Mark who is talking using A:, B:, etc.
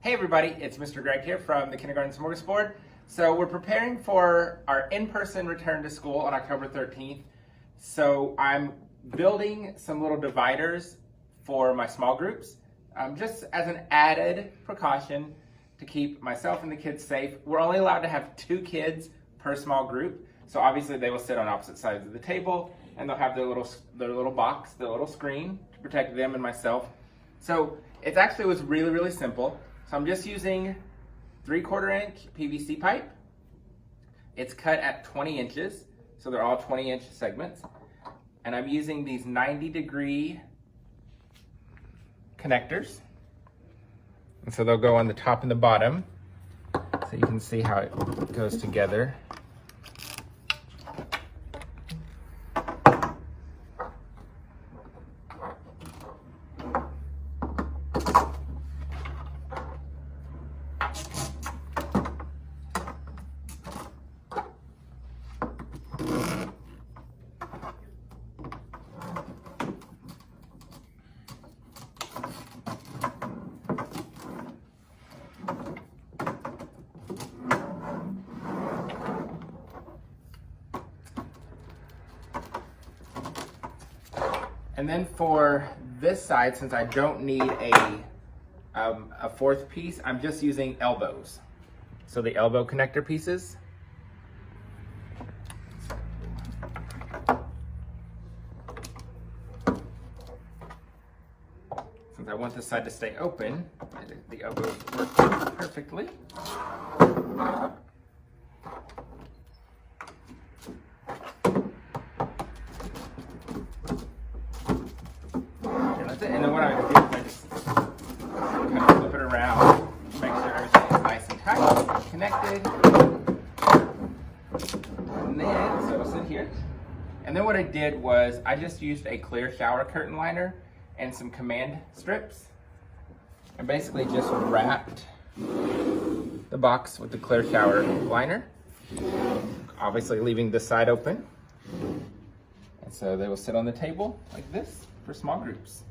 A: Hey everybody, it's Mr. Greg here from the Kindergarten Smorgasbord. So we're preparing for our in-person return to school on October 13th. So I'm building some little dividers for my small groups, just as an added precaution to keep myself and the kids safe. We're only allowed to have 2 kids per small group. So obviously they will sit on opposite sides of the table and they'll have their little box, their little screen to protect them and myself. So it actually was really simple. So I'm just using 3/4 inch PVC pipe. It's cut at 20 inches, so they're all 20-inch segments. And I'm using these 90-degree connectors. And so they'll go on the top and the bottom, so you can see how it goes together. And then for this side, since I don't need a 4th piece, I'm just using elbows. So the elbow connector pieces. Since I want this side to stay open, the elbows work perfectly. And then what I do is I just kind of flip it around, make sure everything is nice and tight, connected. And then, so it'll sit here. And then what I did was I just used a clear shower curtain liner and some command strips. And basically just wrapped the box with the clear shower liner, obviously leaving this side open. And so they will sit on the table like this for small groups.